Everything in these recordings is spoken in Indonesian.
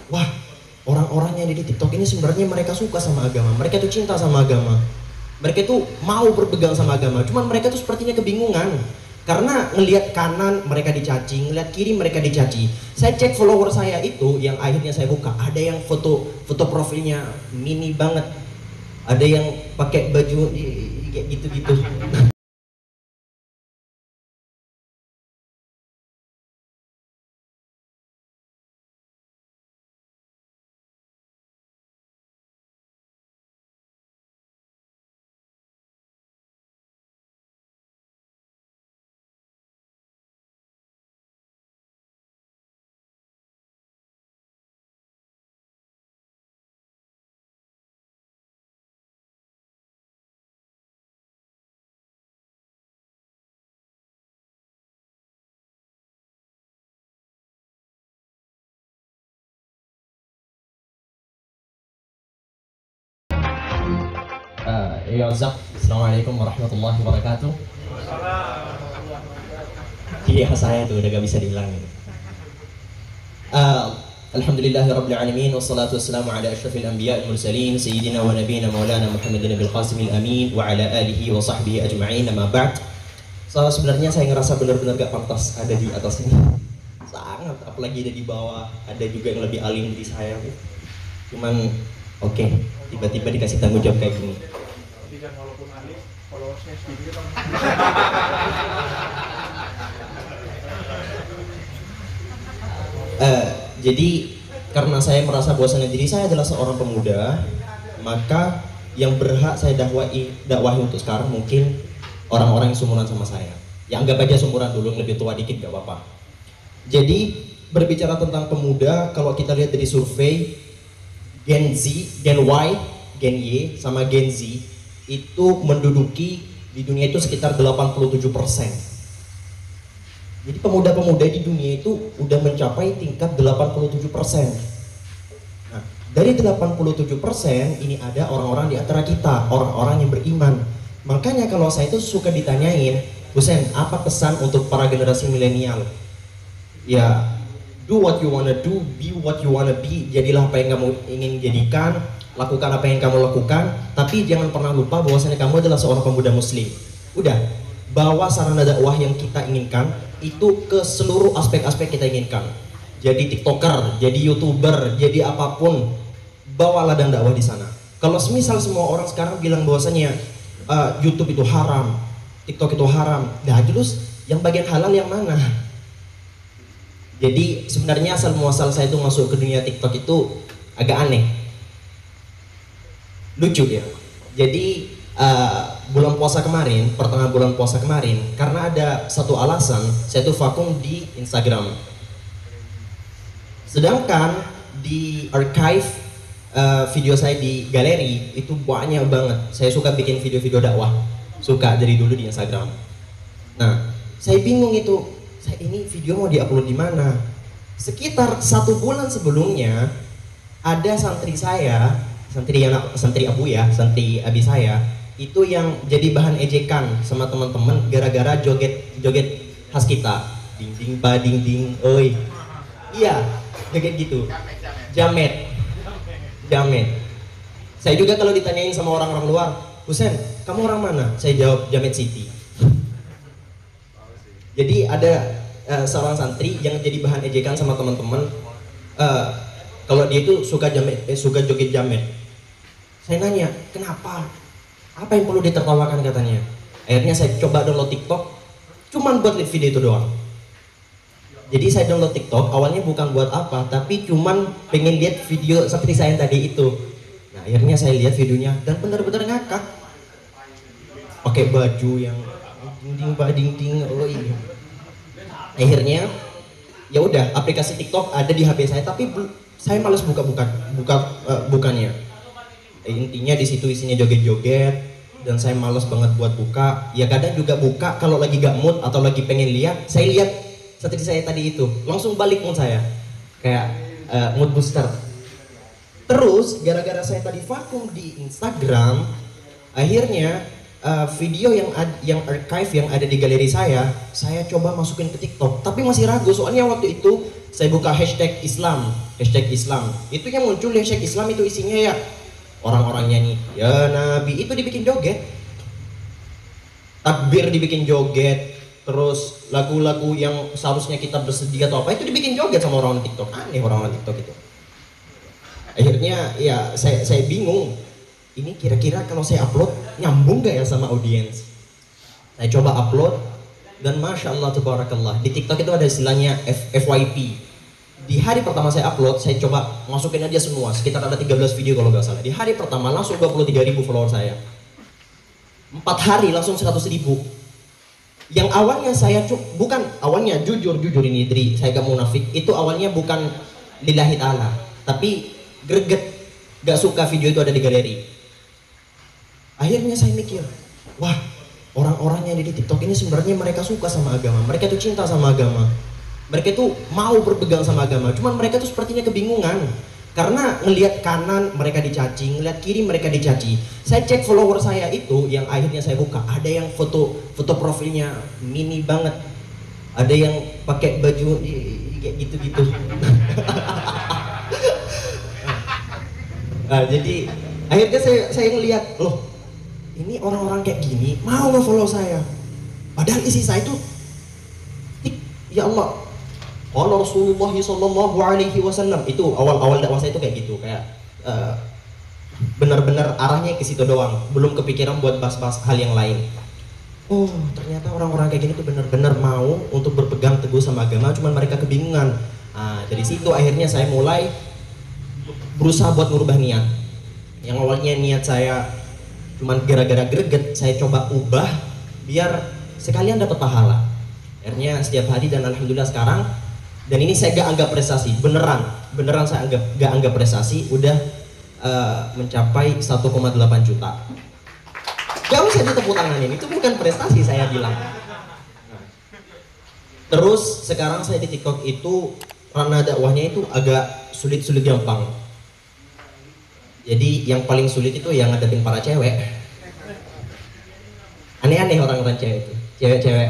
wah, orang-orang yang ada di TikTok ini sebenarnya mereka suka sama agama, mereka tuh cinta sama agama, mereka tuh mau berpegang sama agama, cuman mereka tuh sepertinya kebingungan karena ngelihat kanan mereka dicaci, ngelihat kiri mereka dicaci. Saya cek follower saya itu yang akhirnya saya buka, ada yang foto profilnya mini banget, ada yang pakai baju kayak gitu-gitu. Ya Zak, Assalamualaikum warahmatullahi wabarakatuh. Iya saya tuh udah gak bisa dihilangin. Alhamdulillahirabbil alamin wassalatu wassalamu ala asyrafil anbiya'i wal mursalin sayyidina wa nabiyina maulana Muhammadin bil qasimil amin wa ala alihi wa sahbihi ajma'in. Amma ba'd. Sebenarnya saya ngerasa benar-benar gak pantas ada di atas ini. Sangat, apalagi ada di bawah, ada juga yang lebih alim dari saya. Cuman oke, tiba-tiba dikasih tanggung jawab kayak gini. Dan walaupun alim, followersnya sedikit kan. Jadi karena saya merasa bahwasannya diri saya adalah seorang pemuda, maka yang berhak saya dakwahi untuk sekarang mungkin orang-orang yang seumuran sama saya. Ya anggap aja seumuran dulu, yang lebih tua dikit gak apa-apa. Jadi berbicara tentang pemuda, kalau kita lihat dari survei Gen Z, Gen Y, Gen Y sama Gen Z itu menduduki di dunia itu sekitar 87%. Jadi pemuda-pemuda di dunia itu udah mencapai tingkat 87%. Nah, dari 87% ini ada orang-orang di antara kita, orang-orang yang beriman. Makanya kalau saya itu suka ditanyain, Husen, apa pesan untuk para generasi milenial? Ya, do what you wanna do, be what you wanna be. Jadilah apa yang kamu ingin jadikan, lakukan apa yang kamu lakukan, tapi jangan pernah lupa bahwasanya kamu adalah seorang pemuda muslim. Udah, bawa sarana dakwah yang kita inginkan itu ke seluruh aspek-aspek kita inginkan. Jadi TikToker, jadi YouTuber, jadi apapun, bawalah dan dakwah di sana. Kalau semisal semua orang sekarang bilang bahwasanya YouTube itu haram, TikTok itu haram, dah terus yang bagian halal yang mana? Jadi sebenarnya asal muasal saya itu masuk ke dunia TikTok itu agak aneh, lucu ya. Jadi bulan puasa kemarin, pertengahan bulan puasa kemarin, karena ada satu alasan saya tuh vakum di Instagram. Sedangkan di archive video saya di galeri itu banyak banget. Saya suka bikin video-video dakwah, suka dari dulu di Instagram. Nah, saya bingung itu, saya ini video mau diupload di mana? Sekitar 1 bulan sebelumnya ada santri saya, santri abu ya, santri abi saya, itu yang jadi bahan ejekan sama teman-teman gara-gara joget khas kita, ding ding ba ding ding, oi, iya, joget gitu, jamet. Saya juga kalau ditanyain sama orang-orang luar, Husen, kamu orang mana? Saya jawab Jamet City. Jadi ada seorang santri yang jadi bahan ejekan sama teman-teman, kalau dia itu suka joget jamet. Saya nanya, kenapa? Apa yang perlu ditertawakan katanya? Akhirnya saya coba download TikTok, cuman buat lihat video itu doang. Jadi saya download TikTok awalnya bukan buat apa, tapi cuman pengen lihat video seperti saya yang tadi itu. Nah akhirnya saya lihat videonya dan benar-benar ngakak. Pakai baju yang ding, oh iya. Akhirnya ya udah, aplikasi TikTok ada di HP saya, tapi saya malas bukannya. Intinya di situ isinya joget-joget dan saya malas banget buat buka. Ya kadang juga buka kalau lagi gak mood atau lagi pengen lihat, saya lihat seperti saya tadi itu, langsung balik mood saya, kayak mood booster. Terus gara-gara saya tadi vakum di Instagram, akhirnya video yang archive yang ada di galeri saya coba masukin ke TikTok, tapi masih ragu soalnya waktu itu saya buka hashtag Islam, itu yang muncul hashtag Islam itu isinya ya orang-orang nyanyi ya Nabi, itu dibikin joget, takbir dibikin joget, terus lagu-lagu yang seharusnya kita bersedih atau apa itu dibikin joget sama orang TikTok. Aneh orang-orang TikTok itu. Akhirnya ya saya bingung, ini kira-kira kalau saya upload nyambung gak ya sama audiens. Saya coba upload dan Masya Allah Tabarakallah, di TikTok itu ada istilahnya FYP. Di hari pertama saya upload, saya coba masukin aja semua, sekitar ada 13 video kalau nggak salah. Di hari pertama langsung 23.000 follower saya. 4 hari langsung 100.000. Yang awalnya saya bukan awalnya, jujur ini Dri, saya gak munafik, itu awalnya bukan lillahi ta'ala, tapi greget, gak suka video itu ada di galeri. Akhirnya saya mikir, wah, orang-orang yang di TikTok ini sebenarnya mereka suka sama agama, mereka tuh cinta sama agama, mereka tuh mau berpegang sama agama, cuman mereka tuh sepertinya kebingungan karena ngelihat kanan mereka dicaci, ngelihat kiri mereka dicaci. Saya cek follower saya itu yang akhirnya saya buka, ada yang foto profilnya mini banget, ada yang pakai baju kayak gitu-gitu. Nah, jadi akhirnya saya ngelihat, loh, ini orang-orang kayak gini mau nge-follow saya, padahal isi saya itu ya Allah, kalau Rasulullah Shallallahu Alaihi Wasallam itu awal dakwah saya itu kayak gitu, kayak benar-benar arahnya ke situ doang, belum kepikiran buat bahas-bahas hal yang lain. Oh, ternyata orang-orang kayak gini tuh benar-benar mau untuk berpegang teguh sama agama, cuman mereka kebingungan. Nah, dari situ akhirnya saya mulai berusaha buat merubah niat. Yang awalnya niat saya cuman gara-gara greget, saya coba ubah biar sekalian dapat pahala. Akhirnya setiap hari dan alhamdulillah sekarang, dan ini saya gak anggap prestasi, beneran saya gak anggap prestasi, udah mencapai 1,8 juta. Gak usah ditepuk tanganin, itu bukan prestasi saya bilang. Terus sekarang saya di TikTok itu ranah dakwahnya itu agak sulit gampang. Jadi yang paling sulit itu yang ngadepin para cewek. Aneh-aneh orang-orang cewek itu, cewek-cewek.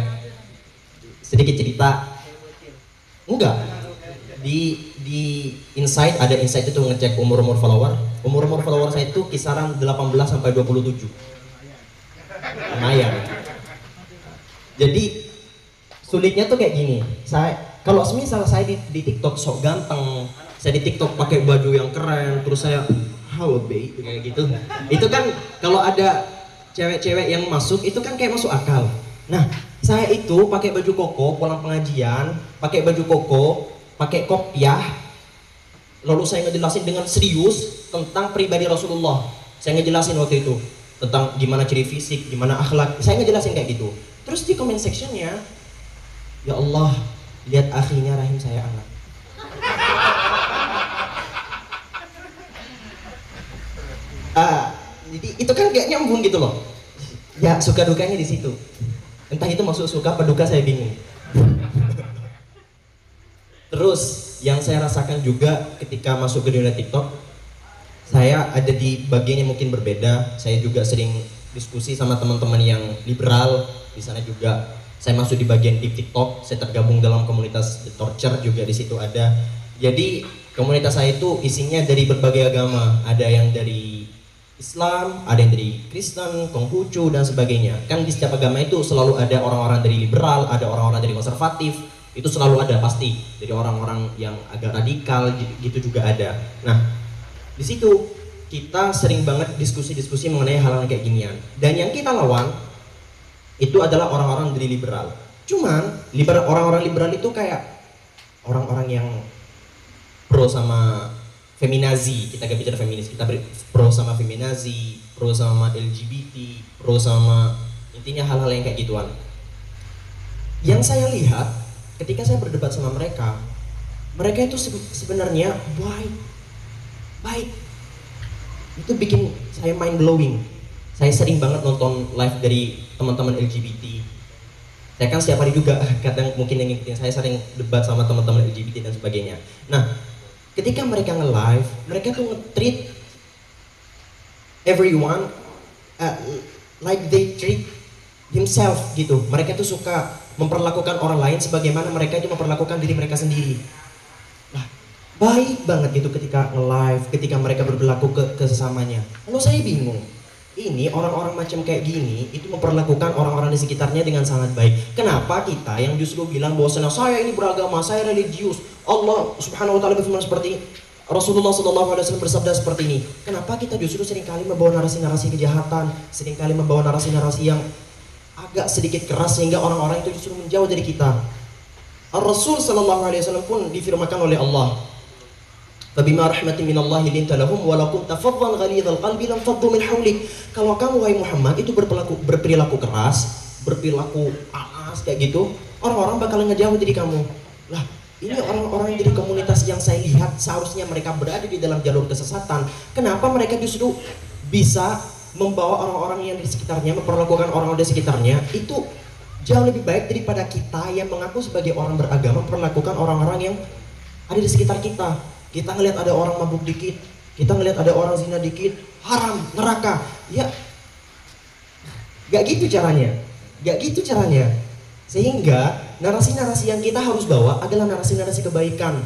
Sedikit cerita, enggak, di insight, ada insight itu ngecek umur follower saya itu kisaran 18 sampai 27. Lumayan. Jadi sulitnya tuh kayak gini, kalau semisal saya di TikTok sok ganteng, saya di TikTok pakai baju yang keren, terus saya halo babe kayak gitu, itu kan kalau ada cewek-cewek yang masuk itu kan kayak masuk akal. Nah, saya itu pakai baju koko pulang pengajian, pakai baju koko, pakai kopiah, lalu saya ngejelasin dengan serius tentang pribadi Rasulullah. Saya ngejelasin waktu itu tentang gimana ciri fisik, gimana akhlak, saya ngejelasin kayak gitu. Terus di comment sectionnya, ya Allah, lihat akhinya rahim saya anak. Jadi itu kan kayak nyambung gitu loh. Ya suka dukanya di situ. Entah itu maksud suka apa duka, saya bingung. Terus yang saya rasakan juga ketika masuk ke dunia TikTok, saya ada di bagian yang mungkin berbeda. Saya juga sering diskusi sama teman-teman yang liberal. Di sana juga saya masuk di bagian di TikTok. Saya tergabung dalam komunitas The Torture juga, di situ ada. Jadi komunitas saya itu isinya dari berbagai agama. Ada yang dari Islam, ada yang dari Kristen, Konghucu dan sebagainya. Kan di setiap agama itu selalu ada orang-orang dari liberal, ada orang-orang dari konservatif. Itu selalu ada pasti. Dari orang-orang yang agak radikal gitu juga ada. Nah, di situ kita sering banget diskusi-diskusi mengenai hal-hal kayak ginian. Dan yang kita lawan itu adalah orang-orang dari liberal. Cuman orang-orang liberal itu kayak orang-orang yang pro sama feminazi. Kita gak bicara feminis, kita pro sama feminazi, pro sama LGBT, pro sama intinya hal-hal yang kayak gituan. Yang saya lihat ketika saya berdebat sama mereka itu sebenarnya baik. Itu bikin saya mind blowing. Saya sering banget nonton live dari teman-teman LGBT. Saya kan setiap hari juga kadang mungkin yang ngikutin saya sering debat sama teman-teman LGBT dan sebagainya. Nah, ketika mereka nge-live, mereka tuh nge-treat everyone like they treat himself gitu. Mereka tuh suka memperlakukan orang lain sebagaimana mereka itu memperlakukan diri mereka sendiri. baik banget gitu ketika nge-live, ketika mereka berperilaku ke sesamanya. Lalu saya bingung, ini orang-orang macam kayak gini itu memperlakukan orang-orang di sekitarnya dengan sangat baik. Kenapa kita yang justru bilang bahwasanya saya ini beragama, saya religius, Allah Subhanahu wa taala berfirman seperti ini, Rasulullah SAW bersabda seperti ini. Kenapa kita justru seringkali membawa narasi-narasi kejahatan, seringkali membawa narasi-narasi yang agak sedikit keras sehingga orang-orang itu justru menjauh dari kita. Rasul SAW pun difirmankan oleh Allah, "Fabima rahmatin minallahi linta lahum wa law kunta faddan ghalidhal qalbi lam faddu min hawlik." Kalau kamu wahai Muhammad itu berperilaku keras, berperilaku panas kayak gitu, orang-orang bakal ngejauh dari kamu. Lah, ini orang-orang dari komunitas yang saya lihat seharusnya mereka berada di dalam jalur kesesatan. Kenapa mereka justru bisa membawa orang-orang yang di sekitarnya, memperlakukan orang-orang di sekitarnya itu jauh lebih baik daripada kita yang mengaku sebagai orang beragama memperlakukan orang-orang yang ada di sekitar kita. Kita ngelihat ada orang mabuk dikit, kita ngelihat ada orang zina dikit, haram, neraka. Ya, gak gitu caranya, gak gitu caranya. Sehingga narasi-narasi yang kita harus bawa adalah narasi-narasi kebaikan,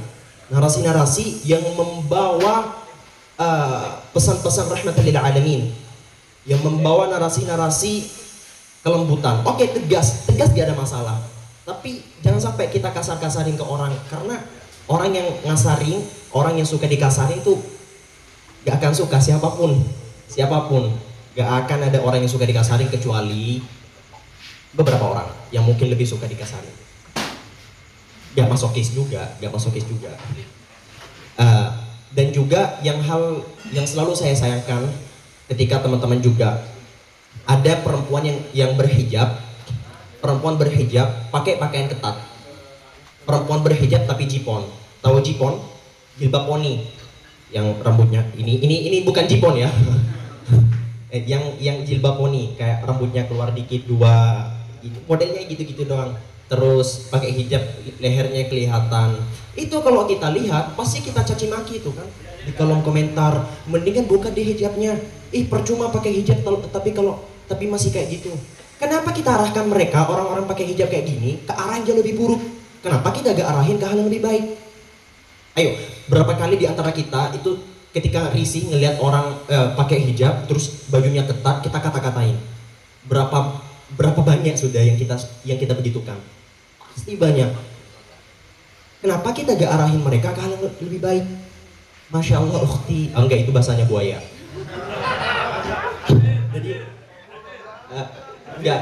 narasi-narasi yang membawa pesan-pesan rahmatan lil alamin, yang membawa narasi-narasi kelembutan. Oke, tegas gak ada masalah. Tapi jangan sampai kita kasar-kasarin ke orang, karena orang yang ngasarin, orang yang suka dikasarin tuh gak akan suka siapapun. Gak akan ada orang yang suka dikasarin kecuali beberapa orang yang mungkin lebih suka dikasarin. Gak masokis juga. Dan juga hal yang selalu saya sayangkan ketika teman-teman juga ada perempuan yang berhijab, perempuan berhijab pakai pakaian ketat, perempuan berhijab tapi jipon. Tahu jipon? Jilbab poni yang rambutnya ini bukan jipon ya. yang jilbab poni kayak rambutnya keluar dikit dua, modelnya gitu-gitu doang. Terus pakai hijab, lehernya kelihatan. Itu kalau kita lihat pasti kita caci maki itu kan di kolom komentar. Mendingan buka deh hijabnya. Percuma pakai hijab tapi masih kayak gitu. Kenapa kita arahkan mereka orang-orang pakai hijab kayak gini ke arah yang jauh lebih buruk? Kenapa kita gak arahin ke hal yang lebih baik? Ayo, berapa kali di antara kita itu ketika risih ngelihat orang pakai hijab terus bajunya ketat, kita kata-katain. Berapa banyak sudah yang kita begitukan? Pasti banyak. Kenapa kita gak arahin mereka ke hal yang lebih baik? Masya Allah ukhti, enggak, itu bahasanya buaya. Jadi enggak,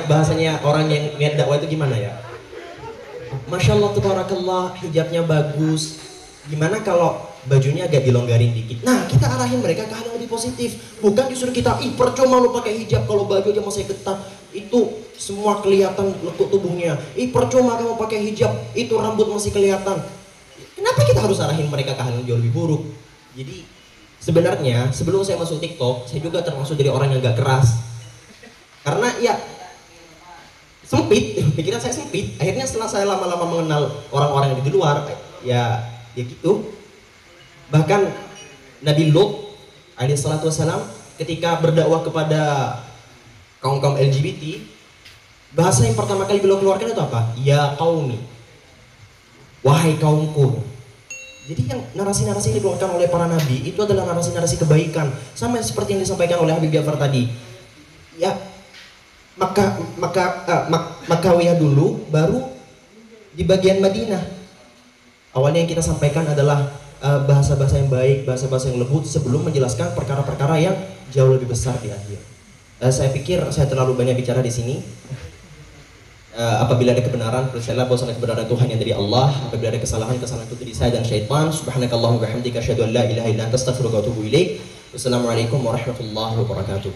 bahasanya orang yang niat dakwah itu gimana ya? Masya Allah tabarakallah, hijabnya bagus. Gimana kalau bajunya agak dilonggarin dikit? Nah, kita arahin mereka ke hal yang lebih positif. Bukan justru kita, percuma lu pakai hijab kalau baju aja masih ketat, itu semua kelihatan lekuk tubuhnya. Percuma kamu pakai hijab, itu rambut masih kelihatan. Kenapa kita harus arahin mereka ke hal yang jauh lebih buruk? Jadi sebenarnya sebelum saya masuk TikTok, saya juga termasuk dari orang yang gak keras. Karena ya sempit, pikiran saya sempit. Akhirnya setelah saya lama-lama mengenal orang-orang yang di luar, ya gitu. Bahkan Nabi Lut alaihissalatu wassalam ketika berdakwah kepada kaum-kaum LGBT, bahasa yang pertama kali beliau keluarkan itu apa? Ya qaumi, wahai kaumku. Jadi yang narasi-narasi yang dikeluarkan oleh para nabi itu adalah narasi-narasi kebaikan, sama seperti yang disampaikan oleh Habib Ja'far tadi. Ya, Makkawiyah dulu, baru di bagian Madinah. Awalnya yang kita sampaikan adalah bahasa-bahasa yang baik, bahasa-bahasa yang lembut sebelum menjelaskan perkara-perkara yang jauh lebih besar di akhir. Saya pikir saya terlalu banyak bicara di sini. Apabila ada kebenaran, percayalah bahwa kebenaran Tuhan yang dari Allah. Apabila ada kesalahan itu dari saya dan syaitan. Subhanakallahumma wa bihamdika asyhadu an la ilaha illa anta astaghfiruka wa atubu ilaik. Wassalamualaikum warahmatullahi wabarakatuh.